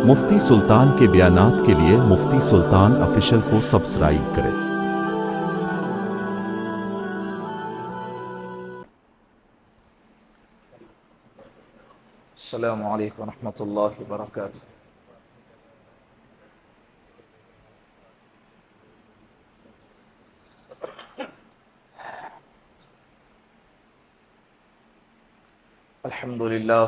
مفتی سلطان کے بیانات کے لیے مفتی سلطان آفیشل کو سبسکرائب کریں۔ السلام علیکم ورحمۃ اللہ وبرکاتہ۔ الحمد للہ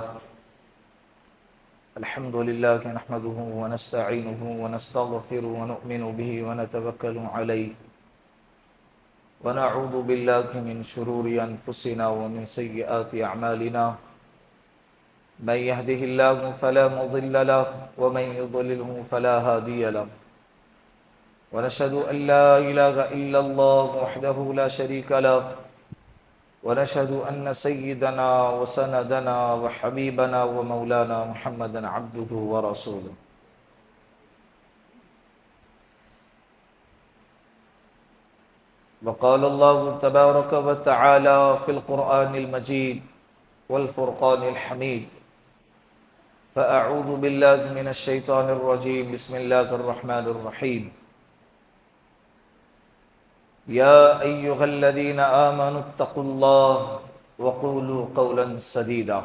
نحمده ونستعینه ونستغفره ونؤمن به ونتوکل علیہ ونعوذ باللہ من شرور انفسنا ومن سیئات اعمالنا من يهده الله فلا مضل له ومن يضلله فلا هادي له ونشهد أن لا إله إلا الله وحده لا شريك له ونشهد أن سيدنا وسندنا وحبيبنا ومولانا محمدا عبده ورسوله وقال الله تبارك وتعالى في القرآن المجيد والفرقان الحميد فأعوذ بالله من الشيطان الرجيم بسم الله الرحمن الرحيم يا أيها الذين آمنوا اتقوا الله وقولوا قولا سديدا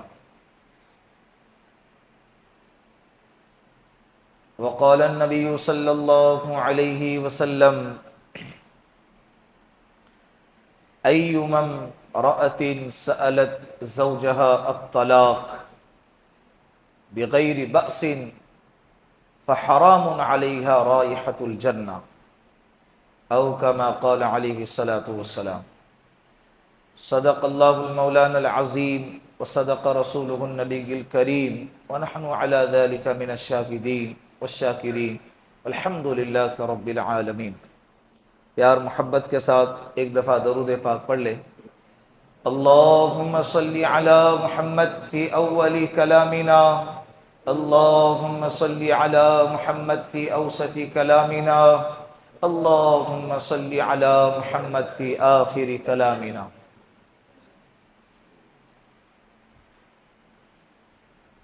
وقال النبي صلى الله عليه وسلم أيما امرأة سألت زوجها الطلاق بغير بأس فحرام عليها رائحة الجنة أو كما قال عليه الصلاة والسلام صدق الله المولانا العظيم وصدق رسوله النبي الكريم ونحن على ذلك من الشاهدين والشاكرين والحمد لله رب العالمين۔ پیار محبت کے ساتھ ایک دفعہ درود پاک پڑھ لے۔ اللهم صل على محمد في أول كلامنا، اللهم صل على محمد في أوسط كلامنا، اللهم صل على محمد في آخر كلامنا۔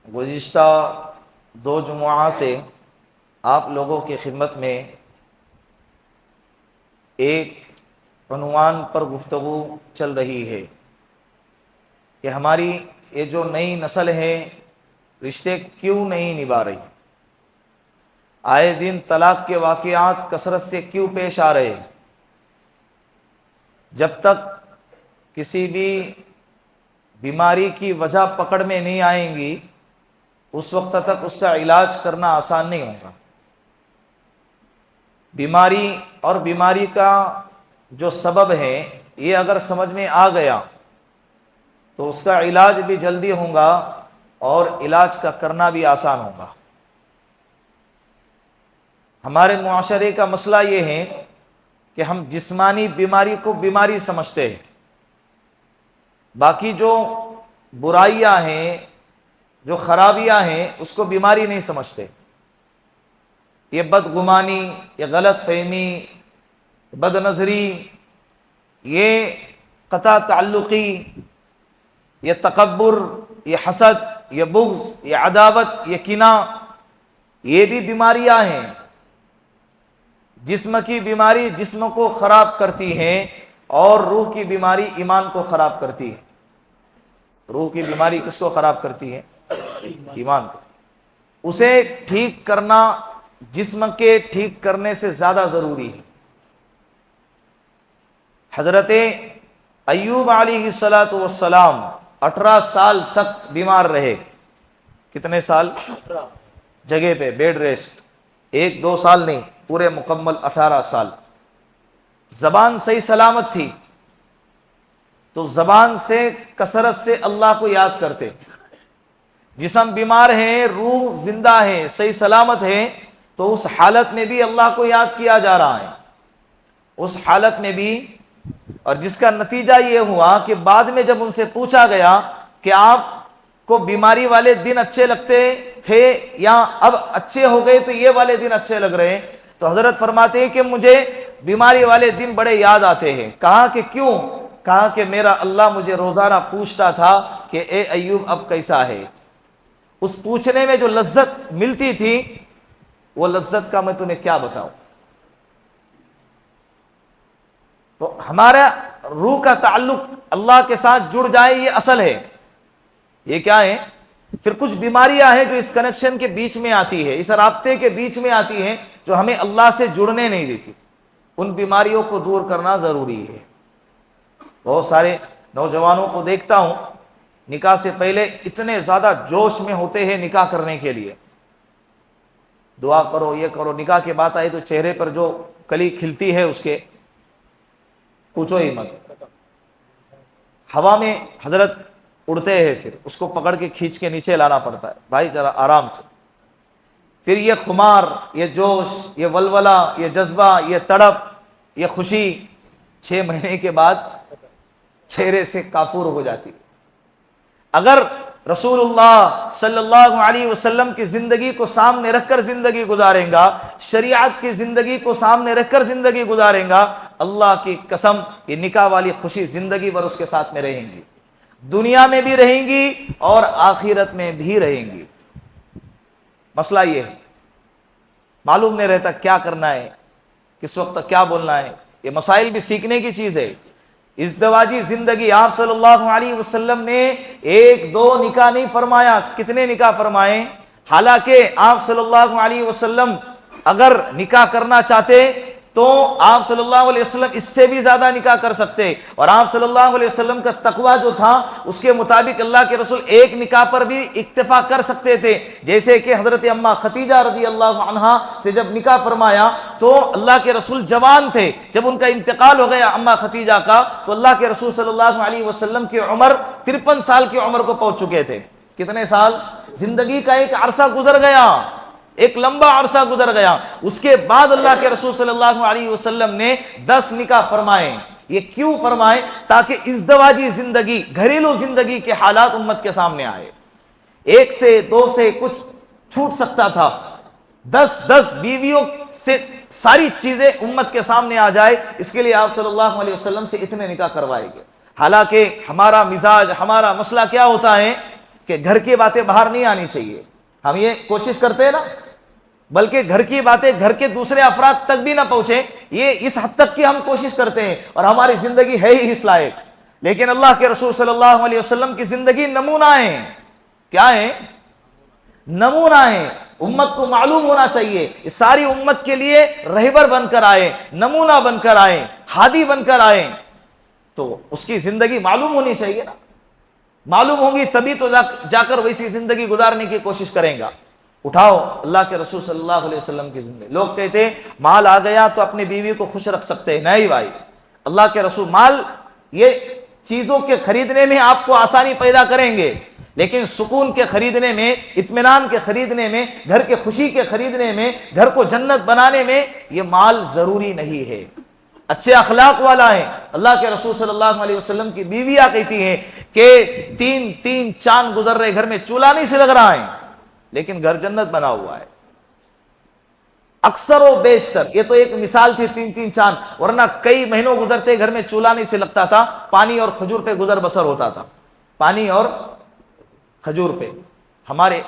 گزشتہ 2 جمعہ سے آپ لوگوں کی خدمت میں ایک عنوان پر گفتگو چل رہی ہے کہ ہماری یہ جو نئی نسل ہے رشتے کیوں نہیں نبھا رہی، آئے دن طلاق کے واقعات کثرت سے کیوں پیش آ رہے ہیں۔ جب تک کسی بھی بیماری کی وجہ پکڑ میں نہیں آئیں گی اس وقت تک اس کا علاج کرنا آسان نہیں ہوگا۔ بیماری اور بیماری کا جو سبب ہے یہ اگر سمجھ میں آ گیا تو اس کا علاج بھی جلدی ہوگا اور علاج کا کرنا بھی آسان ہوگا۔ ہمارے معاشرے کا مسئلہ یہ ہے کہ ہم جسمانی بیماری کو بیماری سمجھتے ہیں، باقی جو برائیاں ہیں جو خرابیاں ہیں اس کو بیماری نہیں سمجھتے۔ یہ بدگمانی، یہ غلط فہمی، بد نظری، یہ قطع تعلقی، یہ تکبر، یہ حسد، یہ بغض، یہ عداوت، یہ کینہ، یہ بھی بیماریاں ہیں۔ جسم کی بیماری جسم کو خراب کرتی ہے اور روح کی بیماری ایمان کو خراب کرتی ہے۔ روح کی بیماری کس کو خراب کرتی ہے؟ ایمان کو۔ اسے ٹھیک کرنا جسم کے ٹھیک کرنے سے زیادہ ضروری ہے۔ حضرت ایوب علیہ السلام 18 سال تک بیمار رہے۔ کتنے سال؟ جگہ پہ بیڈ ریسٹ، 1-2 سال نہیں، پورے مکمل 18 سال۔ زبان صحیح سلامت تھی تو زبان سے کثرت سے اللہ کو یاد کرتے۔ جسم بیمار ہے، روح زندہ ہے، صحیح سلامت ہے، تو اس حالت میں بھی اللہ کو یاد کیا جا رہا ہے۔ اس حالت میں بھی، اور جس کا نتیجہ یہ ہوا کہ بعد میں جب ان سے پوچھا گیا کہ آپ کو بیماری والے دن اچھے لگتے تھے یا اب اچھے ہو گئے تو یہ والے دن اچھے لگ رہے ہیں، تو حضرت فرماتے ہیں کہ مجھے بیماری والے دن بڑے یاد آتے ہیں۔ کہا کہ کیوں؟ کہا کہ میرا اللہ مجھے روزانہ پوچھتا تھا کہ اے ایوب اب کیسا ہے۔ اس پوچھنے میں جو لذت ملتی تھی وہ لذت کا میں تمہیں کیا بتاؤں. تو ہمارا روح کا تعلق اللہ کے ساتھ جڑ جائے، یہ اصل ہے. یہ کیا ہے؟ پھر کچھ بیماریاں ہیں جو اس کنیکشن کے بیچ میں آتی ہے، اس رابطے کے بیچ میں آتی ہیں، جو ہمیں اللہ سے جڑنے نہیں دیتی. ان بیماریوں کو دور کرنا ضروری ہے. بہت سارے نوجوانوں کو دیکھتا ہوں نکاح سے پہلے اتنے زیادہ جوش میں ہوتے ہیں نکاح کرنے کے لیے، دعا کرو یہ کرو، نکاح کے بات آئی تو چہرے پر جو کلی کھلتی ہے اس کے پوچھو ہی مت. ہوا میں حضرت اڑتے ہیں، پھر اس کو پکڑ کے کھینچ کے نیچے لانا پڑتا ہے، بھائی ذرا آرام سے. پھر یہ خمار، یہ جوش، یہ ولولہ، یہ جذبہ، یہ تڑپ، یہ خوشی 6 مہینے کے بعد چہرے سے کافور ہو جاتی. اگر رسول اللہ صلی اللہ علیہ وسلم کی زندگی کو سامنے رکھ کر زندگی گزاریں گا، شریعت کی زندگی کو سامنے رکھ کر زندگی گزاریں گا، اللہ کی قسم یہ نکاح والی خوشی زندگی بھر اس کے ساتھ میں رہیں گی، دنیا میں بھی رہیں گی اور آخرت میں بھی رہیں گی. مسئلہ یہ ہے معلوم نہیں رہتا کیا کرنا ہے، کس وقت کیا بولنا ہے. یہ مسائل بھی سیکھنے کی چیز ہے. ازدواجی زندگی آپ صلی اللہ علیہ وسلم نے 1-2 نکاح نہیں فرمایا، کتنے نکاح فرمائے. حالانکہ آپ صلی اللہ علیہ وسلم اگر نکاح کرنا چاہتے تو آپ صلی اللہ علیہ وسلم اس سے بھی زیادہ نکاح کر سکتے، اور آپ صلی اللہ علیہ وسلم کا تقوی جو تھا اس کے مطابق اللہ کے رسول 1 نکاح پر بھی اکتفا کر سکتے تھے. جیسے کہ حضرت اماں خدیجہ رضی اللہ عنہا سے جب نکاح فرمایا تو اللہ کے رسول جوان تھے، جب ان کا انتقال ہو گیا اماں خدیجہ کا تو اللہ کے رسول صلی اللہ علیہ وسلم کی عمر 53 سال کی عمر کو پہنچ چکے تھے. کتنے سال؟ زندگی کا ایک عرصہ گزر گیا، ایک لمبا عرصہ گزر گیا. اس کے بعد اللہ کے رسول صلی اللہ علیہ وسلم نے 10 نکاح فرمائے. یہ کیوں فرمائے؟ تاکہ ازدواجی زندگی، گھریلو زندگی کے حالات امت کے سامنے آئے. 1 سے 2 سے کچھ چھوٹ سکتا تھا، 10 بیویوں سے ساری چیزیں امت کے سامنے آ جائے. اس کے لیے آپ صلی اللہ علیہ وسلم سے اتنے نکاح کروائے گئے. حالانکہ ہمارا مزاج، ہمارا مسئلہ کیا ہوتا ہے کہ گھر کی باتیں باہر نہیں آنی چاہیے. ہم یہ کوشش کرتے ہیں نا، بلکہ گھر کی باتیں گھر کے دوسرے افراد تک بھی نہ پہنچے، یہ اس حد تک کی ہم کوشش کرتے ہیں، اور ہماری زندگی ہے ہی اس لائق. لیکن اللہ کے رسول صلی اللہ علیہ وسلم کی زندگی نمونہ ہے. کیا ہے؟ نمونہ ہے. امت کو معلوم ہونا چاہیے، اس ساری امت کے لیے رہبر بن کر آئے، نمونہ بن کر آئے، ہادی بن کر آئے. تو اس کی زندگی معلوم ہونی چاہیے نا. معلوم ہوگی تبھی تو جا کر ویسی زندگی گزارنے کی کوشش کریں گا. اٹھاؤ اللہ کے رسول صلی اللہ علیہ وسلم کی زندگی. لوگ کہتے ہیں مال آ گیا تو اپنی بیوی کو خوش رکھ سکتے ہیں. نہیں بھائی، اللہ کے رسول مال یہ چیزوں کے خریدنے میں آپ کو آسانی پیدا کریں گے، لیکن سکون کے خریدنے میں، اطمینان کے خریدنے میں، گھر کے خوشی کے خریدنے میں، گھر کو جنت بنانے میں یہ مال ضروری نہیں ہے. اچھے اخلاق والا ہے. اللہ کے رسول صلی اللہ علیہ وسلم کی بیویاں کہتی ہیں کہ 3 چاند گزر رہے، گھر میں چولہا نہیں سے لگ رہا ہے لیکن گھر جنت بنا ہوا ہے. اکثر و بیشتر، یہ تو ایک مثال تھی 3 چاند، ورنہ کئی مہینوں گزرتے گھر میں چولہا نہیں سے لگتا تھا. پانی اور کھجور پہ گزر بسر ہوتا تھا. پانی اور کھجور پہ. ہمارے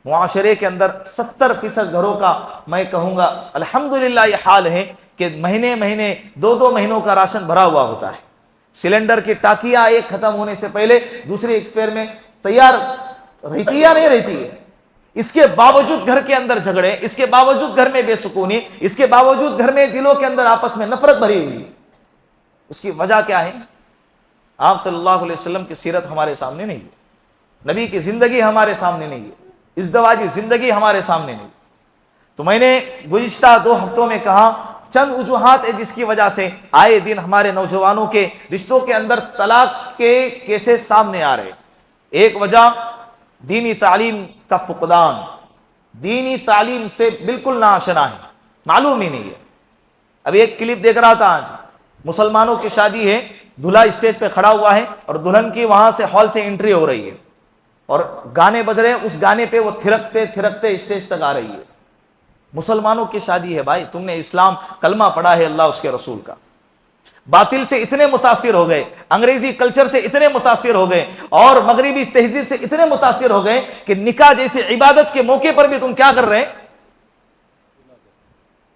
معاشرے کے اندر 70% گھروں کا میں کہوں گا الحمدللہ یہ حال ہے کہ مہینے 2 مہینوں کا راشن بھرا ہوا ہوتا ہے. سلنڈر کی ٹاکیاں ایک ختم ہونے سے پہلے دوسری ایکسپائر میں تیار رہتی یا نہیں رہتی ہے. اس کے باوجود گھر کے اندر جھگڑے، اس کے باوجود گھر میں بے سکونی، اس کے باوجود گھر میں دلوں کے اندر آپس میں نفرت بھری ہوئی. اس کی وجہ کیا ہے؟ آپ صلی اللہ علیہ وسلم کی سیرت ہمارے سامنے نہیں ہے، نبی کی زندگی ہمارے سامنے نہیں ہے، ازدواجی زندگی ہمارے سامنے نہیں. تو میں نے گزشتہ 2 ہفتوں میں کہا چند وجوہات ہے جس کی وجہ سے آئے دن ہمارے نوجوانوں کے رشتوں کے اندر طلاق کے کیسز سامنے آ رہے. ایک وجہ دینی تعلیم کا فقدان، دینی تعلیم سے بالکل ناآشنا ہے، معلوم ہی نہیں ہے. ابھی ایک کلپ دیکھ رہا تھا، آج مسلمانوں کی شادی ہے، دلہا اسٹیج پہ کھڑا ہوا ہے اور دلہن کی وہاں سے ہال سے انٹری ہو رہی ہے اور گانے بج رہے ہیں. اس گانے پہ وہ تھرکتے اسٹیج تک آ رہی ہے. مسلمانوں کی شادی ہے بھائی، تم نے اسلام کلمہ پڑھا ہے اللہ اس کے رسول کا. باطل سے اتنے متاثر ہو گئے، انگریزی کلچر سے اتنے متاثر ہو گئے اور مغربی تہذیب سے اتنے متاثر ہو گئے کہ نکاح جیسی عبادت کے موقع پر بھی تم کیا کر رہے ہیں؟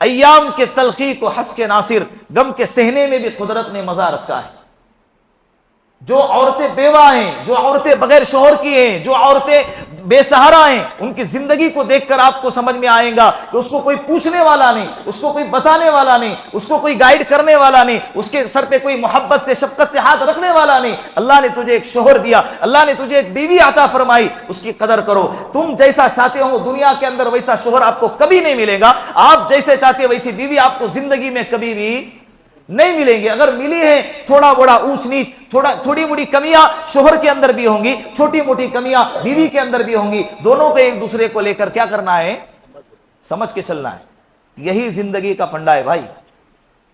ایام کے تلخی کو ہنس کے ناصر، غم کے سہنے میں بھی قدرت نے مزہ رکھا ہے۔ جو عورتیں بیوہ ہیں، جو عورتیں بغیر شوہر کی ہیں، جو عورتیں بے سہارا ہیں، ان کی زندگی کو دیکھ کر آپ کو سمجھ میں آئے گا کہ اس کو کوئی پوچھنے والا نہیں، اس کو کوئی بتانے والا نہیں، اس کو کوئی گائیڈ کرنے والا نہیں، اس کے سر پہ کوئی محبت سے شفقت سے ہاتھ رکھنے والا نہیں۔ اللہ نے تجھے ایک شوہر دیا، اللہ نے تجھے ایک بیوی عطا فرمائی، اس کی قدر کرو۔ تم جیسا چاہتے ہو دنیا کے اندر ویسا شوہر آپ کو کبھی نہیں ملے گا، آپ جیسے چاہتے ہو ویسی بیوی آپ کو زندگی میں کبھی بھی نہیں ملیں گے۔ اگر ملی ہے تھوڑا بڑا اونچ نیچ، تھوڑی موٹی کمیاں شوہر کے اندر بھی ہوں گی، چھوٹی موٹی کمیاں بیوی کے اندر بھی ہوں گی، دونوں کو ایک دوسرے کو لے کر کیا کرنا ہے؟ سمجھ کے چلنا ہے۔ یہی زندگی کا پنڈا ہے بھائی،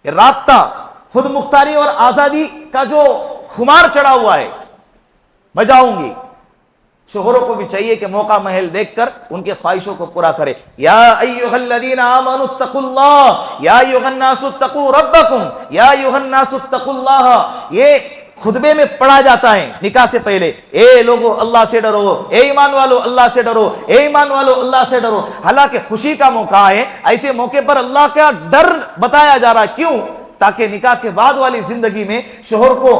رابطہ خود مختاری اور آزادی کا جو خمار چڑھا ہوا ہے، میں جاؤں گی۔ شوہروں کو بھی چاہیے کہ موقع محل دیکھ کر ان کے خواہشوں کو پورا کرے۔ یا ایھا الذین آمنوا اتقوا اللہ یا ایھا الناس اتقوا ربکم یا ایھا الناس اتقوا اللہ، یہ خطبے میں پڑھا جاتا ہے نکاح سے پہلے، اے لوگو اللہ سے ڈرو، اے ایمان والو اللہ سے ڈرو، اے ایمان والو اللہ سے ڈرو۔ حالانکہ خوشی کا موقع ہے، ایسے موقع پر اللہ کا ڈر بتایا جا رہا ہے، کیوں؟ تاکہ نکاح کے بعد والی زندگی میں شوہر کو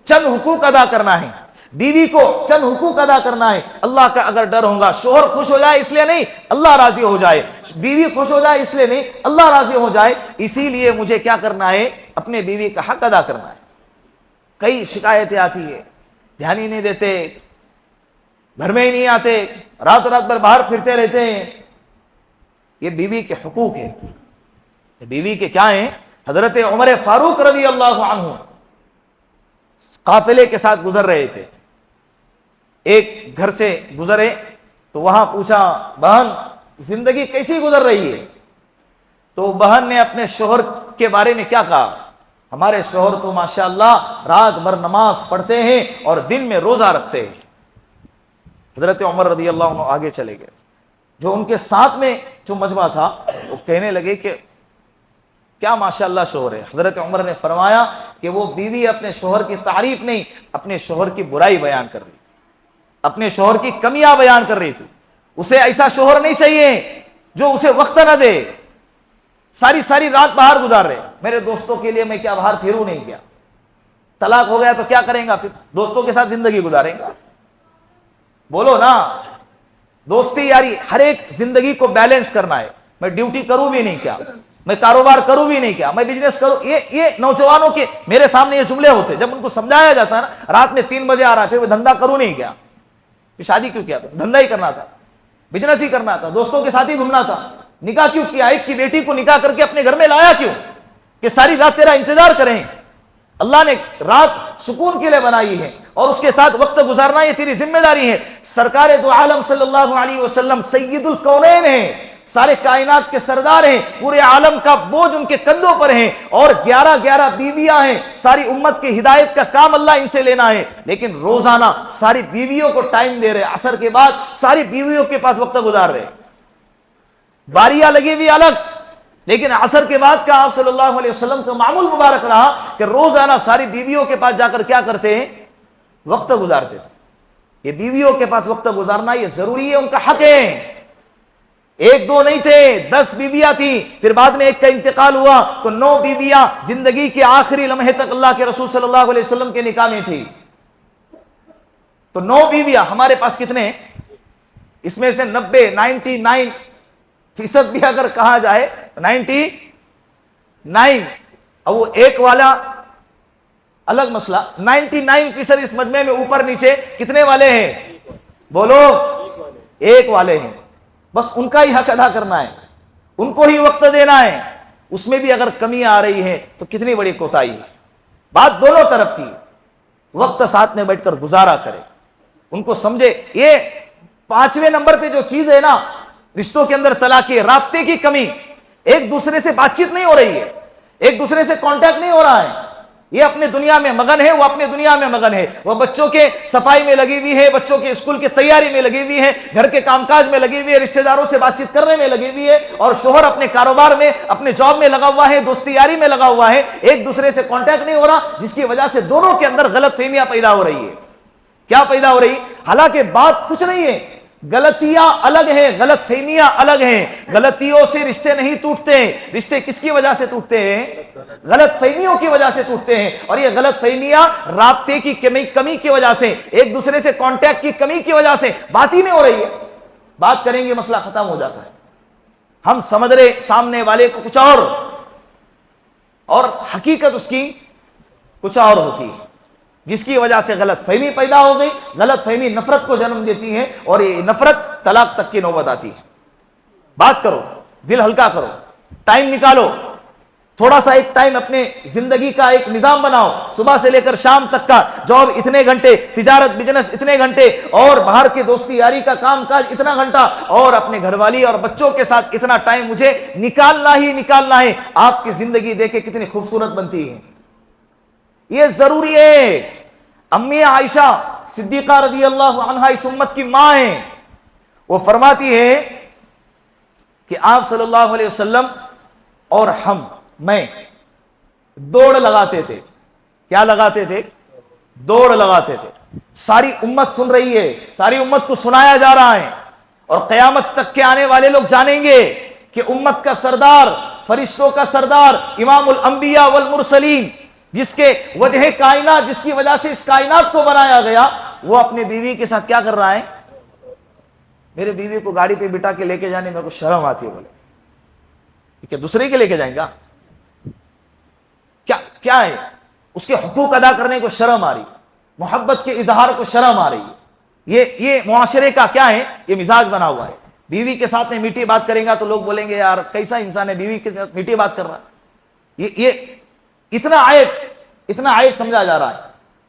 چند حقوق ادا کرنا ہے، بیوی کو چند حقوق ادا کرنا ہے۔ اللہ کا اگر ڈر ہوگا، شوہر خوش ہو جائے اس لیے نہیں، اللہ راضی ہو جائے، بیوی خوش ہو جائے اس لیے نہیں، اللہ راضی ہو جائے، اسی لیے مجھے کیا کرنا ہے؟ اپنے بیوی کا حق ادا کرنا ہے۔ کئی شکایتیں آتی ہے، دھیان ہی نہیں دیتے، گھر میں ہی نہیں آتے، رات رات بھر باہر پھرتے رہتے ہیں۔ یہ بیوی کے حقوق ہیں۔ بیوی کے کیا ہیں؟ حضرت عمر فاروق رضی اللہ عنہ قافلے کے ساتھ گزر رہے تھے، ایک گھر سے گزرے تو وہاں پوچھا، بہن زندگی کیسی گزر رہی ہے؟ تو بہن نے اپنے شوہر کے بارے میں کیا کہا؟ ہمارے شوہر تو ماشاءاللہ رات بھر نماز پڑھتے ہیں اور دن میں روزہ رکھتے ہیں۔ حضرت عمر رضی اللہ عنہ آگے چلے گئے، جو ان کے ساتھ میں جو مجمع تھا وہ کہنے لگے کہ کیا ماشاءاللہ شوہر ہے۔ حضرت عمر نے فرمایا کہ وہ بیوی اپنے شوہر کی تعریف نہیں، اپنے شوہر کی برائی بیان کر رہی تھی، اپنے شوہر کی کمیاں بیان کر رہی تھی۔ اسے ایسا شوہر نہیں چاہیے جو اسے وقت نہ دے، ساری رات باہر گزار رہے۔ میرے دوستوں کے لیے میں کیا باہر پھروں نہیں کیا؟ طلاق ہو گیا تو کیا کریں گا؟ پھر دوستوں کے ساتھ زندگی گزاریں گا؟ بولو نا، دوستی یاری ہر ایک زندگی کو بیلنس کرنا ہے۔ میں ڈیوٹی کروں بھی نہیں کیا، میں کاروبار کروں بھی نہیں کیا، میں بزنس کروں، یہ نوجوانوں کے میرے سامنے یہ جملے ہوتے، جب ان کو سمجھایا جاتا ہے نا، رات میں 3 بجے آ رہا تھے، وہ دھندا کروں نہیں کیا، شادی کیوں کیا تھا؟ دھندا ہی کرنا تھا، بزنس ہی کرنا تھا، دوستوں کے ساتھ ہی گھومنا تھا۔ نکاح کیوں کیا؟ ایک کی بیٹی کو نکاح کر کے اپنے گھر میں لایا کیوں؟ کہ ساری رات تیرا انتظار کریں۔ اللہ نے رات سکون کے لیے بنائی ہے اور اس کے ساتھ وقت گزارنا یہ تیری ذمہ داری ہے۔ سرکار دو عالم صلی اللہ علیہ وسلم سید الکونین ہیں، سارے کائنات کے سردار ہیں، پورے عالم کا بوجھ ان کے کندھوں پر ہے، اور 11 بیویاں ہیں، ساری امت کی ہدایت کا کام اللہ ان سے لینا ہے، لیکن روزانہ ساری بیویوں کو ٹائم دے رہے، عصر کے بعد ساری بیویوں کے پاس وقت گزار رہے، باریاں لگی ہوئی الگ، لیکن عصر کے بعد کا آپ صلی اللہ علیہ وسلم کا معمول مبارک رہا کہ روزانہ ساری بیویوں کے پاس جا کر کیا کرتے ہیں؟ وقت گزارتے تھے۔ یہ بیویوں کے پاس وقت گزارنا یہ ضروری ہے، ان کا حق ہے۔ 1 2 نہیں تھے، 10 بیویاں تھیں، پھر بعد میں ایک کا انتقال ہوا تو 9 بیویاں زندگی کے آخری لمحے تک اللہ کے رسول صلی اللہ علیہ وسلم کے نکاح میں تھی۔ تو 9 بیویاں ہمارے پاس کتنے ہیں؟ اس میں سے 99% بھی اگر کہا جائے 99، اور وہ ایک والا الگ مسئلہ، 99% اس مجمع میں اوپر نیچے کتنے والے ہیں؟ بولو، ایک والے ہیں۔ بس ان کا ہی حق ادا کرنا ہے، ان کو ہی وقت دینا ہے۔ اس میں بھی اگر کمی آ رہی ہے تو کتنی بڑی کوتاہی ہے۔ بات دونوں طرف کی، وقت ساتھ میں بیٹھ کر گزارا کرے، ان کو سمجھے۔ یہ 5ویں نمبر پہ جو چیز ہے نا رشتوں کے اندر، طلاق، رابطے کی کمی، ایک دوسرے سے بات چیت نہیں ہو رہی ہے، ایک دوسرے سے کانٹیکٹ نہیں ہو رہا ہے۔ یہ اپنے دنیا میں مگن ہے، وہ اپنے دنیا میں مگن ہے، وہ بچوں کے صفائی میں لگی ہوئی ہے، بچوں کے اسکول کی تیاری میں لگی ہوئی ہے، گھر کے کام کاج میں لگی ہوئی ہے، رشتہ داروں سے بات چیت کرنے میں لگی ہوئی ہے، اور شوہر اپنے کاروبار میں، اپنے جاب میں لگا ہوا ہے، دوستی یاری میں لگا ہوا ہے، ایک دوسرے سے کانٹیکٹ نہیں ہو رہا، جس کی وجہ سے دونوں کے اندر غلط فہمیاں پیدا ہو رہی ہے۔ کیا پیدا ہو رہی؟ حالانکہ بات کچھ نہیں ہے، غلطیاں الگ ہیں، غلط فہمیاں الگ ہیں. غلطیوں سے رشتے نہیں ٹوٹتے ہیں. رشتے کس کی وجہ سے ٹوٹتے ہیں؟ غلط فہمیوں کی وجہ سے ٹوٹتے ہیں. اور یہ غلط فہمیاں رابطے کی کمی کی وجہ سے، ایک دوسرے سے کانٹیکٹ کی کمی کی وجہ سے بات ہی نہیں ہو رہی ہے. بات کریں گے مسئلہ ختم ہو جاتا ہے. ہم سمجھ رہے سامنے والے کو کچھ اور حقیقت اس کی کچھ اور ہوتی ہے، جس کی وجہ سے غلط فہمی پیدا ہو گئی. غلط فہمی نفرت کو جنم دیتی ہے اور یہ نفرت طلاق تک کی نوبت آتی ہے. بات کرو، دل ہلکا کرو، ٹائم نکالو، تھوڑا سا ایک ٹائم اپنے زندگی کا ایک نظام بناؤ. صبح سے لے کر شام تک کا جاب اتنے گھنٹے، تجارت بزنس اتنے گھنٹے، اور باہر کے دوستی یاری کا کام کاج اتنا گھنٹہ، اور اپنے گھر والی اور بچوں کے ساتھ اتنا ٹائم مجھے نکالنا ہی نکالنا ہے. آپ کی زندگی دیکھیں کتنی خوبصورت بنتی ہے. یہ ضروری ہے. امی عائشہ صدیقہ رضی اللہ عنہا اس امت کی ماں ہیں. وہ فرماتی ہے کہ آپ صلی اللہ علیہ وسلم اور میں دوڑ لگاتے تھے. کیا لگاتے تھے؟ دوڑ لگاتے تھے. ساری امت سن رہی ہے، ساری امت کو سنایا جا رہا ہے، اور قیامت تک کے آنے والے لوگ جانیں گے کہ امت کا سردار، فرشتوں کا سردار، امام الانبیاء والمرسلین، جس کے وجہ کائنات، جس کی وجہ سے اس کائنات کو بنایا گیا، وہ اپنے بیوی کے ساتھ کیا کر رہا ہے؟ میرے بیوی کو گاڑی پہ بٹھا کے لے کے جانے میں کو شرم آتی ہے. بولے کہ دوسرے کے لے کے جائیں گا؟ کیا ہے؟ اس کے حقوق ادا کرنے کو شرم آ رہی، محبت کے اظہار کو شرم آ رہی ہے. یہ معاشرے کا کیا ہے؟ یہ مزاج بنا ہوا ہے. بیوی کے ساتھ میں میٹھی بات کریں گا تو لوگ بولیں گے یار کیسا انسان ہے بیوی کے ساتھ میٹھی بات کر رہا ہے. یہ اتنا عیب سمجھا جا رہا ہے.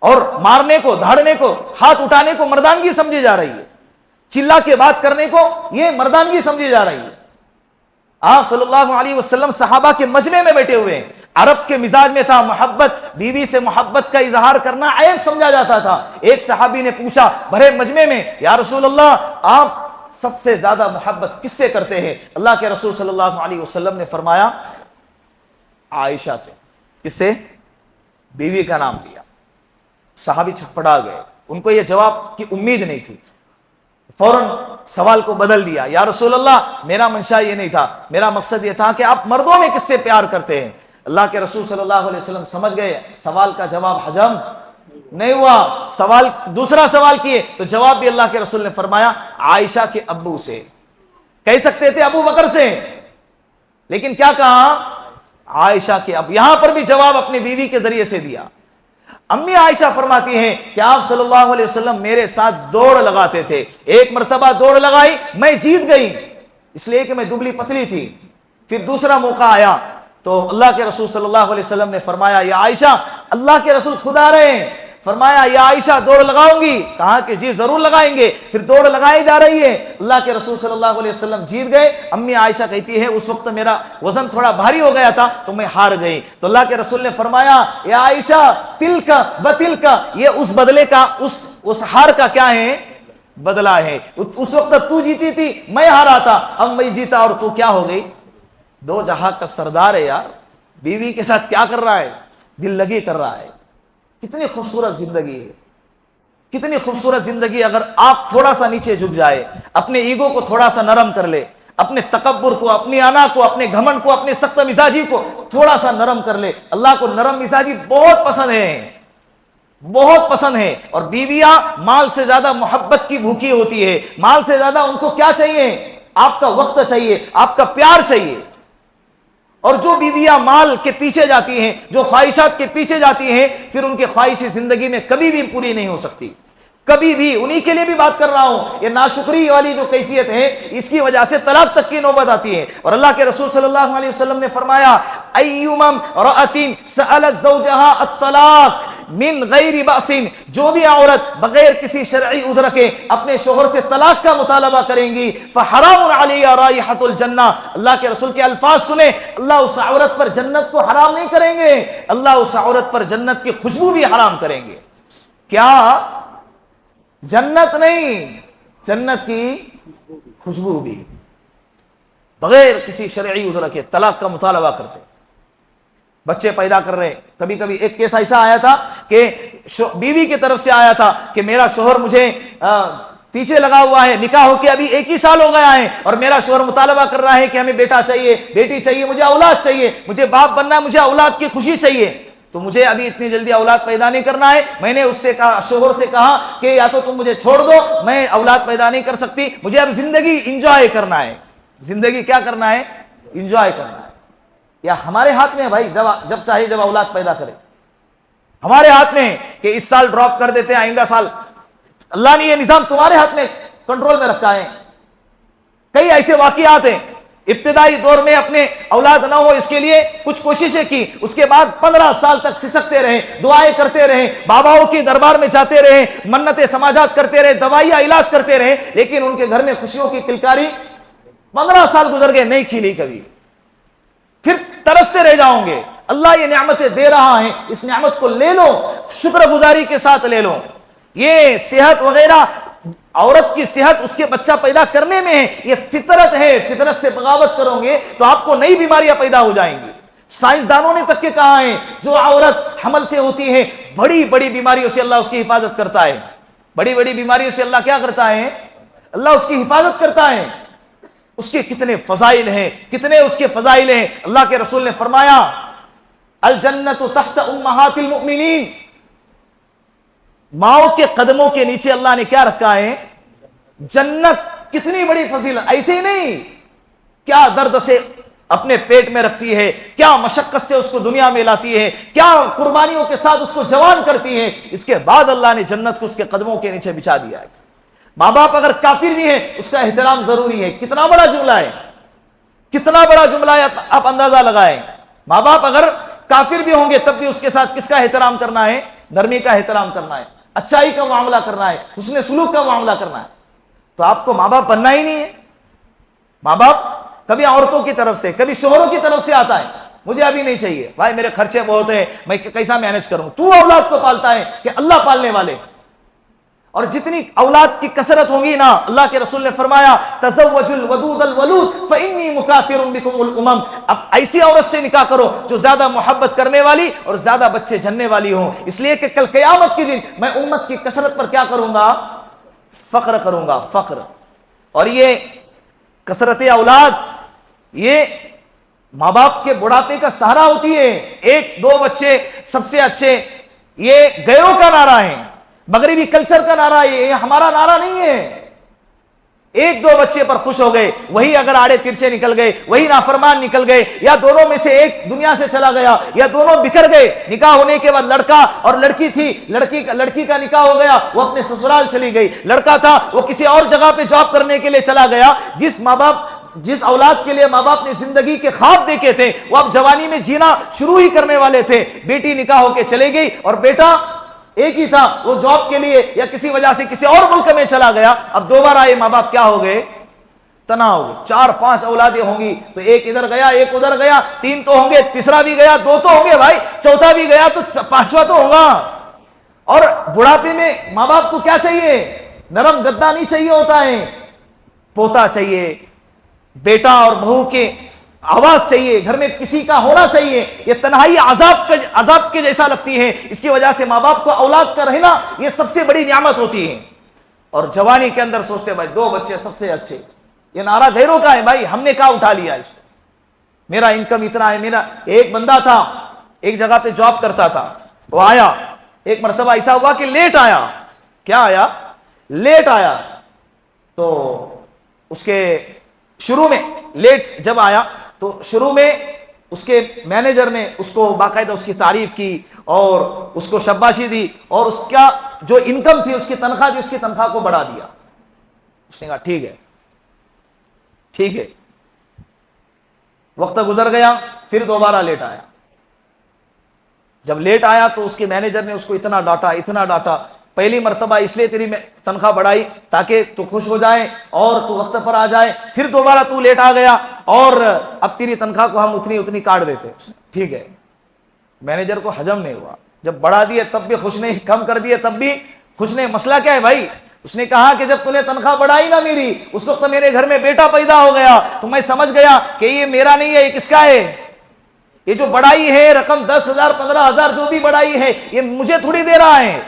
اور مارنے کو، دھاڑنے کو، ہاتھ اٹھانے کو مردانگی سمجھی جا رہی ہے. چلا کے بات کرنے کو یہ مردانگی سمجھی جا رہی ہے. آپ صلی اللہ علیہ وسلم صحابہ کے مجمع میں بیٹھے ہوئے ہیں. عرب کے مزاج میں تھا محبت، بیوی سے محبت کا اظہار کرنا عیب سمجھا جاتا تھا. ایک صحابی نے پوچھا بھرے مجمع میں، یا رسول اللہ آپ سب سے زیادہ محبت کس سے کرتے ہیں؟ اللہ کے رسول صلی اللہ علیہ وسلم نے فرمایا عائشہ سے. کس سے؟ بیوی کا نام لیا. صحابی چھٹپٹا گئے، ان کو یہ جواب کی امید نہیں تھی. فوراً سوال کو بدل دیا، یا رسول اللہ میرا منشا یہ نہیں تھا، میرا مقصد یہ تھا کہ آپ مردوں میں کس سے پیار کرتے ہیں. اللہ کے رسول صلی اللہ علیہ وسلم سمجھ گئے سوال کا جواب حجم نہیں ہوا. دوسرا سوال کیے تو جواب بھی اللہ کے رسول نے فرمایا عائشہ کے ابو سے. کہہ سکتے تھے ابو بکر سے، لیکن کیا کہا؟ عائشہ کے اب. یہاں پر بھی جواب اپنی بیوی کے ذریعے سے دیا. امی عائشہ فرماتی ہیں کہ آپ صلی اللہ علیہ وسلم میرے ساتھ دوڑ لگاتے تھے. ایک مرتبہ دوڑ لگائی، میں جیت گئی، اس لیے کہ میں دبلی پتلی تھی. پھر دوسرا موقع آیا تو اللہ کے رسول صلی اللہ علیہ وسلم نے فرمایا یا عائشہ، اللہ کے رسول خود آ رہے ہیں، فرمایا یا عائشہ دوڑ لگاؤں گی؟ کہا کہ جی ضرور لگائیں گے. پھر دوڑ لگائی جا رہی ہے، اللہ کے رسول صلی اللہ علیہ وسلم جیت گئے. امی عائشہ کہتی ہے اس وقت میرا وزن تھوڑا بھاری ہو گیا تھا تو میں ہار گئی. تو اللہ کے رسول نے فرمایا یا عائشہ تلک بتلک، یہ اس بدلے کا، اس ہار کا کیا ہے؟ بدلہ ہے. اس وقت تو جیتی تھی، میں ہارا تھا، اب میں جیتا اور تو کیا ہو گئی؟ دو جہاں کا سردار ہے یار. بیوی کے ساتھ کیا کر رہا ہے؟ دل لگی کر رہا ہے. کتنی خوبصورت زندگی ہے، کتنی خوبصورت زندگی. اگر آپ تھوڑا سا نیچے جھک جائے، اپنے ایگو کو تھوڑا سا نرم کر لے، اپنے تکبر کو، اپنی انا کو، اپنے گھمنڈ کو، اپنے سخت مزاجی کو تھوڑا سا نرم کر لے. اللہ کو نرم مزاجی بہت پسند ہے، بہت پسند ہے. اور بیویاں مال سے زیادہ محبت کی بھوکی ہوتی ہے. مال سے زیادہ ان کو کیا چاہیے؟ آپ کا وقت چاہیے، آپ کا پیار چاہیے. اور جو بیویاں مال کے پیچھے جاتی ہیں، جو خواہشات کے پیچھے جاتی ہیں، پھر ان کے خواہشی زندگی میں کبھی بھی پوری نہیں ہو سکتی، کبھی بھی. انہی کے لیے بھی بات کر رہا ہوں. یہ ناشکری والی جو کیفیت ہے، اس کی وجہ سے طلاق تک کی نوبت آتی ہے. اور اللہ کے رسول صلی اللہ علیہ وسلم نے فرمایا ایما امرأۃ سألت زوجها الطلاق من غیر بأس، جو بھی عورت بغیر کسی شرعی عذر کے اپنے شوہر سے طلاق کا مطالبہ کریں گی فحرام علیہا رائحۃ الجنہ. اللہ کے رسول کے الفاظ سنیں، اللہ اس عورت پر جنت کو حرام نہیں کریں گے، اللہ اس عورت پر جنت کی خوشبو بھی حرام کریں گے. کیا؟ جنت نہیں، جنت کی خوشبو بھی. بغیر کسی شرعی عذر کے طلاق کا مطالبہ کرتے، بچے پیدا کر رہے. کبھی کبھی ایک کیس ایسا آیا تھا کہ بیوی کی طرف سے آیا تھا کہ میرا شوہر مجھے پیچھے لگا ہوا ہے, نکاح ہو کے ابھی 1 ہی سال ہو گیا ہے, اور میرا شوہر مطالبہ کر رہا ہے کہ ہمیں بیٹا چاہیے, بیٹی چاہیے, مجھے اولاد چاہیے, مجھے باپ بننا ہے, مجھے اولاد کی خوشی چاہیے, تو مجھے ابھی اتنی جلدی اولاد پیدا نہیں کرنا ہے. میں نے اس سے کہا, شوہر سے کہا کہ یا تو تم مجھے چھوڑ دو, میں اولاد پیدا نہیں کر سکتی, مجھے اب زندگی انجوائے کرنا ہے. زندگی کیا کرنا ہے؟ انجوائے کرنا ہے. یا ہمارے ہاتھ میں ہے بھائی, جب چاہے جب اولاد پیدا کرے, ہمارے ہاتھ میں کہ اس سال ڈراپ کر دیتے ہیں, آئندہ سال. اللہ نے یہ نظام تمہارے ہاتھ میں کنٹرول میں رکھا ہے. کئی ایسے واقعات ہیں, ابتدائی دور میں اپنے اولاد نہ ہو اس کے لیے کچھ کوششیں کی, اس کے بعد 15 سال تک سسکتے رہے, دعائیں کرتے رہے, باباؤں کے دربار میں جاتے رہے, منتیں سماجات کرتے رہے, دوائیاں علاج کرتے رہے, لیکن ان کے گھر میں خوشیوں کی کلکاری 15 سال گزر گئے, نہیں کھیلی کبھی. پھر ترستے رہ جاؤں گے. اللہ یہ نعمتیں دے رہا ہے, اس نعمت کو لے لو, شکر گزاری کے ساتھ لے لو. یہ صحت وغیرہ, عورت کی صحت اس کے بچہ پیدا کرنے میں ہے, یہ فطرت ہے. فطرت سے بغاوت کرو گے تو آپ کو نئی بیماریاں پیدا ہو جائیں گی. سائنسدانوں نے تک کے کہا ہے, جو عورت حمل سے ہوتی ہے, بڑی بڑی بیماریوں سے اللہ اس کی حفاظت کرتا ہے. بڑی بڑی بیماریوں سے اللہ کیا کرتا ہے؟ اللہ اس کی حفاظت کرتا ہے. اس کے کتنے فضائل ہیں, کتنے اس کے فضائل ہیں. اللہ کے رسول نے فرمایا, الجنت تحت امہات المؤمنین, ماؤں کے قدموں کے نیچے اللہ نے کیا رکھا ہے؟ جنت. کتنی بڑی فضیلت. ایسے ہی نہیں, کیا درد سے اپنے پیٹ میں رکھتی ہے, کیا مشقت سے اس کو دنیا میں لاتی ہے, کیا قربانیوں کے ساتھ اس کو جوان کرتی ہے, اس کے بعد اللہ نے جنت کو اس کے قدموں کے نیچے بچھا دیا ہے. ماں باپ اگر کافر بھی ہے, اس کا احترام ضروری ہے. کتنا بڑا جملہ ہے, کتنا بڑا جملہ ہے, آپ اندازہ لگائیں. ماں باپ اگر کافر بھی ہوں گے تب بھی اس کے ساتھ کس کا احترام کرنا ہے؟ نرمی کا احترام کرنا ہے, اچھائی کا معاملہ کرنا ہے, حسن سلوک کا معاملہ کرنا ہے. تو آپ کو ماں باپ بننا ہی نہیں ہے. ماں باپ کبھی عورتوں کی طرف سے, کبھی شوہروں کی طرف سے آتا ہے, مجھے ابھی نہیں چاہیے بھائی, میرے خرچے بہت ہیں, میں کیسا مینج کروں. تو اولاد کو پالتا ہے کہ اللہ پالنے والے. اور جتنی اولاد کی کثرت ہوگی نا, اللہ کے رسول نے فرمایا, تزوجوا الودود الولود فانی مکاثر بکم الامم. اب ایسی عورت سے نکاح کرو جو زیادہ محبت کرنے والی اور زیادہ بچے جننے والی ہوں, اس لیے کہ کل قیامت کے دن میں امت کی کثرت پر کیا کروں گا؟ فخر کروں گا, فخر. اور یہ کثرت اولاد, یہ ماں باپ کے بڑھاپے کا سہارا ہوتی ہے. 1-2 بچے سب سے اچھے, یہ غیروں کا نعرہ ہے, مغربی کلچر کا نعرہ ہے, یہ ہمارا نعرہ نہیں ہے. 1-2 بچے پر خوش ہو گئے, وہی اگر آڑے ترچے نکل گئے, وہی نافرمان نکل گئے, یا دونوں میں سے ایک دنیا سے چلا گیا, یا دونوں بکھر گئے. نکاح ہونے کے بعد لڑکا اور لڑکی تھی, لڑکی کا نکاح ہو گیا, وہ اپنے سسرال چلی گئی. لڑکا تھا, وہ کسی اور جگہ پہ جاب کرنے کے لیے چلا گیا. جس اولاد کے لیے ماں باپ نے زندگی کے خواب دیکھے تھے, وہ اب جوانی میں جینا شروع ہی کرنے والے تھے. بیٹی نکاح ہو کے چلے گئی, اور بیٹا ایک ہی تھا, وہ جاب کے لیے یا کسی وجہ سے کسی اور ملک میں چلا گیا. اب دوبارہ یہ ماں باپ کیا ہو گئے؟ تنا ہو گئے. 4-5 اولادیں ہوں گی تو ایک ادھر گیا, ایک ادھر گیا, 3 تو ہوں گے, تیسرا بھی گیا, 2 تو ہوں گے بھائی, چوتھا بھی گیا تو 5واں تو ہوگا. اور بڑھاپے میں ماں باپ کو کیا چاہیے؟ نرم گدا نہیں چاہیے ہوتا ہے, پوتا چاہیے, بیٹا اور بہو کے آواز چاہیے, گھر میں کسی کا ہونا چاہیے. یہ تنہائی عذاب کے جیسا لگتی ہے. اس کی وجہ سے ماں باپ کو اولاد کا رہنا یہ سب سے بڑی نعمت ہوتی ہے. اور جوانی کے اندر سوچتے بھائی 2 بچے سب سے اچھے, یہ نعرہ غیروں کا ہے بھائی, ہم نے کہاں اٹھا لیا اس کو. میرا انکم اتنا ہے. میرا ایک بندہ تھا, ایک جگہ پہ جاب کرتا تھا, وہ آیا, ایک مرتبہ ایسا ہوا کہ لیٹ آیا. کیا آیا؟ لیٹ آیا. تو اس کے شروع میں لیٹ جب آیا تو شروع میں اس کے مینیجر نے اس کو باقاعدہ اس کی تعریف کی اور اس کو شاباشی دی, اور اس کا جو انکم تھی, اس کی تنخواہ تھی, اس کی تنخواہ کو بڑھا دیا. اس نے کہا ٹھیک ہے ٹھیک ہے. وقت گزر گیا, پھر دوبارہ لیٹ آیا. جب لیٹ آیا تو اس کے مینیجر نے اس کو اتنا ڈانٹا. پہلی مرتبہ اس لیے تیری تنخواہ بڑھائی تاکہ تو خوش ہو جائے اور تو وقت پر آ جائے, پھر دوبارہ تو لیٹ آ گیا اور اب تیری تنخواہ کو ہم اتنی کاٹ دیتے. ٹھیک ہے. مینیجر کو حجم نہیں ہوا, جب بڑھا دیے تب بھی خوش نہیں, کم کر دیے تب بھی خوش نہیں. مسئلہ کیا ہے بھائی؟ اس نے کہا کہ جب تو نے تنخواہ بڑھائی نا میری, اس وقت میرے گھر میں بیٹا پیدا ہو گیا تو میں سمجھ گیا کہ یہ میرا نہیں ہے, یہ کس کا ہے. یہ جو بڑھائی ہے رقم 10,000 15,000 جو بھی بڑھائی ہے, یہ مجھے تھوڑی دے رہا ہے.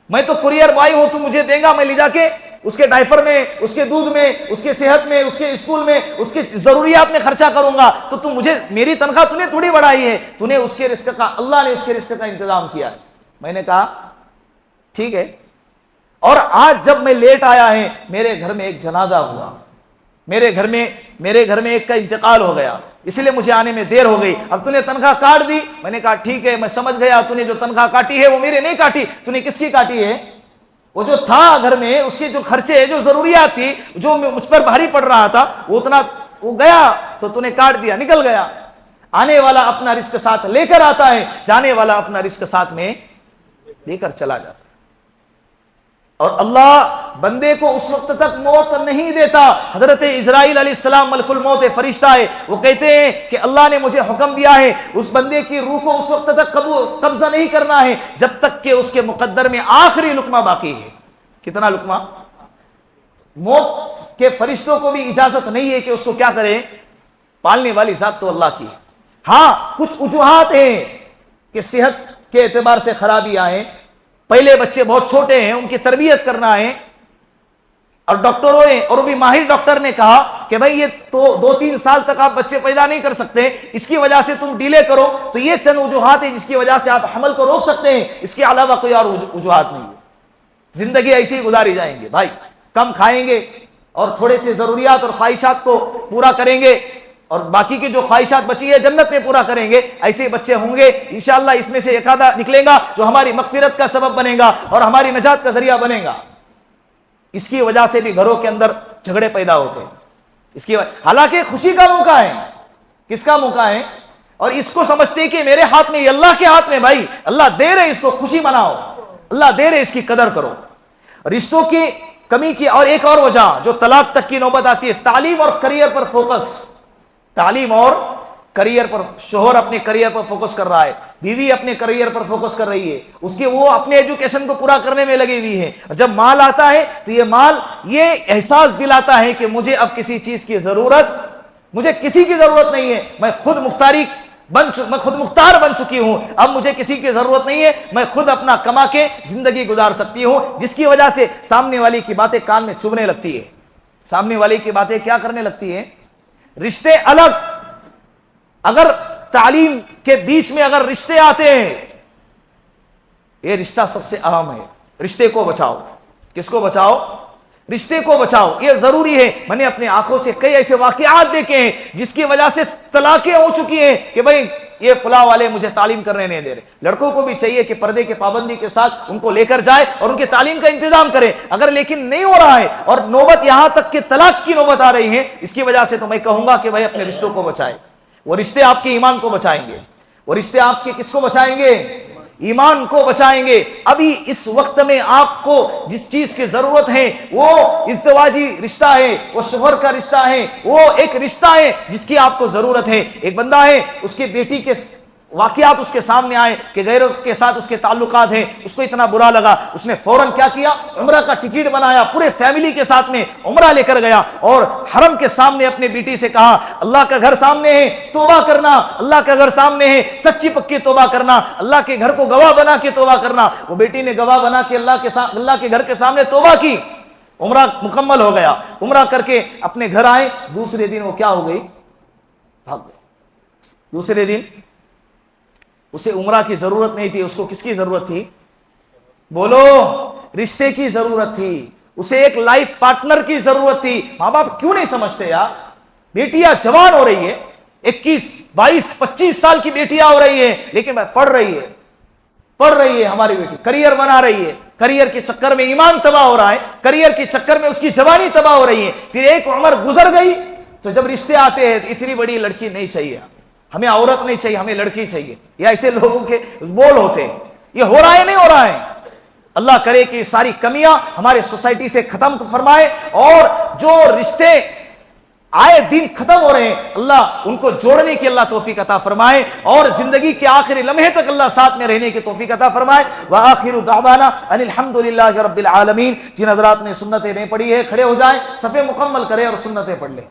میں تو کوریئر بوائے ہوں, تو مجھے دے گا, میں لے جا کے اس کے ڈائپر میں، اس کے دودھ میں، اس کے صحت میں، اس کے اسکول میں، اس کی ضروریات میں خرچہ کروں گا تو تم مجھے، میری تنخواہ تو نے تھوڑی بڑھائی ہے، تو نے اس کے رزق کا، اللہ نے اس کے رزق کا انتظام کیا ہے۔ میں نے کہا ٹھیک ہے۔ اور آج جب میں لیٹ آیا ہے، میرے گھر میں ایک جنازہ ہوا، میرے گھر میں ایک کا انتقال ہو گیا، اسی لیے مجھے آنے میں دیر ہو گئی۔ اب تو نے تنخواہ کاٹ دی۔ میں نے کہا ٹھیک ہے، میں سمجھ گیا، تو نے جو تنخواہ کاٹی ہے وہ میرے نہیں کاٹی، تو نے کس کی کاٹی ہے؟ وہ جو تھا گھر میں، اس کے جو خرچے، جو ضروریات تھی، جو مجھ پر بھاری پڑ رہا تھا، وہ اتنا وہ گیا تو نے کاٹ دیا، نکل گیا۔ آنے والا اپنا رزق ساتھ لے کر آتا ہے، جانے والا اپنا رزق ساتھ میں لے کر چلا جاتا ہے۔ اور اللہ بندے کو اس وقت تک موت نہیں دیتا۔ حضرت اسرائیل علیہ السلام ملک الموت فرشتہ ہے، وہ کہتے ہیں کہ اللہ نے مجھے حکم دیا ہے اس بندے کی روح کو اس وقت تک قبضہ نہیں کرنا ہے جب تک کہ اس کے مقدر میں آخری لقمہ باقی ہے۔ کتنا لقمہ؟ موت کے فرشتوں کو بھی اجازت نہیں ہے کہ اس کو کیا کرے، پالنے والی ذات تو اللہ کی ہے۔ ہاں کچھ وجوہات ہیں کہ صحت کے اعتبار سے خرابی آئے، پہلے بچے بہت چھوٹے ہیں، ان کی تربیت کرنا ہے، اور ڈاکٹروں نے، اور وہ بھی ماہر ڈاکٹر نے کہا کہ بھائی یہ تو 2-3 سال تک آپ بچے پیدا نہیں کر سکتے، اس کی وجہ سے تم ڈیلے کرو، تو یہ چند وجوہات ہیں جس کی وجہ سے آپ حمل کو روک سکتے ہیں، اس کے علاوہ کوئی اور وجوہات نہیں ہے۔ زندگی ایسی ہی گزاری جائیں گے بھائی، کم کھائیں گے اور تھوڑے سے ضروریات اور خواہشات کو پورا کریں گے، اور باقی کی جو خواہشات بچی ہے جنت میں پورا کریں گے۔ ایسے بچے ہوں گے انشاءاللہ، اس میں سے ایک آدھا نکلے گا جو ہماری مغفرت کا سبب بنے گا اور ہماری نجات کا ذریعہ بنے گا۔ اس کی وجہ سے بھی گھروں کے اندر جھگڑے پیدا ہوتے ہیں، اس کی حالانکہ خوشی کا موقع ہے، کس کا موقع ہے؟ اور اس کو سمجھتے ہیں کہ میرے ہاتھ میں، یہ اللہ کے ہاتھ میں، بھائی اللہ دے رہے، اس کو خوشی مناؤ، اللہ دے رہے، اس کی قدر کرو۔ رشتوں کی کمی کی اور ایک اور وجہ جو طلاق تک کی نوبت آتی ہے، تعلیم اور کریئر پر فوکس۔ تعلیم اور کریئر پر، شوہر اپنے کریئر پر فوکس کر رہا ہے، بیوی اپنے کریئر پر فوکس کر رہی ہے، اس کے وہ اپنے ایجوکیشن کو پورا کرنے میں لگی ہوئی ہے۔ جب مال آتا ہے تو یہ مال یہ احساس دلاتا ہے کہ مجھے اب کسی چیز کی ضرورت، مجھے کسی کی ضرورت نہیں ہے، میں خود مختار بن چکی ہوں، اب مجھے کسی کی ضرورت نہیں ہے، میں خود اپنا کما کے زندگی گزار سکتی ہوں، جس کی وجہ سے سامنے والی کی باتیں کان میں چبھنے لگتی ہے، سامنے والی کی باتیں کیا کرنے لگتی ہے؟ رشتے الگ، اگر تعلیم کے بیچ میں اگر رشتے آتے ہیں، یہ رشتہ سب سے اہم ہے، رشتے کو بچاؤ۔ کس کو بچاؤ؟ رشتے کو بچاؤ، یہ ضروری ہے۔ میں نے اپنے آنکھوں سے کئی ایسے واقعات دیکھے ہیں جس کی وجہ سے طلاقیں ہو چکی ہیں کہ بھائی یہ فلاں والے مجھے تعلیم کرنے نہیں دے رہے۔ لڑکوں کو بھی چاہیے کہ پردے کے پابندی کے ساتھ ان کو لے کر جائے اور ان کے تعلیم کا انتظام کرے، اگر لیکن نہیں ہو رہا ہے اور نوبت یہاں تک کہ طلاق کی نوبت آ رہی ہے، اس کی وجہ سے تو میں کہوں گا کہ بھائی اپنے رشتوں کو بچائے۔ وہ رشتے آپ کے ایمان کو بچائیں گے، وہ رشتے آپ کے کس کو بچائیں گے؟ ایمان کو بچائیں گے۔ ابھی اس وقت میں آپ کو جس چیز کی ضرورت ہے وہ ازدواجی رشتہ ہے، وہ شوہر کا رشتہ ہے، وہ ایک رشتہ ہے جس کی آپ کو ضرورت ہے۔ ایک بندہ ہے، اس کی بیٹی کے واقعات اس کے سامنے آئے کہ غیروں کے ساتھ اس کے تعلقات ہیں، اس کو اتنا برا لگا، اس نے فوراً کیا کیا؟ عمرہ کا ٹکٹ بنایا، پورے فیملی کے ساتھ میں عمرہ لے کر گیا اور حرم کے سامنے اپنے بیٹی سے کہا اللہ کا گھر سامنے ہے، توبہ کرنا، اللہ کا گھر سامنے ہے، سچی پکی توبہ کرنا، اللہ کے گھر کو گواہ بنا کے توبہ کرنا۔ وہ بیٹی نے گواہ بنا کے اللہ کے گھر کے سامنے توبہ کی، عمرہ مکمل ہو گیا۔ عمرہ کر کے اپنے گھر آئے، دوسرے دن وہ کیا ہو گئی؟ بھاگ گئی۔ دوسرے دن اسے عمرہ کی ضرورت نہیں تھی، اس کو کس کی ضرورت تھی؟ بولو، رشتے کی ضرورت تھی، اسے ایک لائف پارٹنر کی ضرورت تھی۔ ماں باپ کیوں نہیں سمجھتے یار؟ بیٹیاں جوان ہو رہی ہے، 21 22 25 سال کی بیٹیاں ہو رہی ہے، لیکن پڑھ رہی ہے ہماری بیٹی، کریئر بنا رہی ہے، کریئر کے چکر میں ایمان تباہ ہو رہا ہے، کریئر کے چکر میں اس کی جوانی تباہ ہو رہی ہے۔ پھر ایک عمر گزر گئی تو جب رشتے آتے ہیں اتنی بڑی لڑکی نہیں چاہیے ہمیں، عورت نہیں چاہیے ہمیں، لڑکی چاہیے۔ یہ ایسے لوگوں کے بول ہوتے ہیں۔ یہ ہو رہا ہے نہیں ہو رہا ہے؟ اللہ کرے کہ یہ ساری کمیاں ہمارے سوسائٹی سے ختم فرمائے، اور جو رشتے آئے دن ختم ہو رہے ہیں اللہ ان کو جوڑنے کی اللہ توفیق عطا فرمائے، اور زندگی کے آخری لمحے تک اللہ ساتھ میں رہنے کی توفیق عطا فرمائے۔ وآخر دعوانا ان الحمدللہ رب العالمین۔ جن حضرات نے سنتیں نہیں پڑھی ہے کھڑے ہو جائیں، صفیں مکمل کریں اور سنتیں پڑھ لیں۔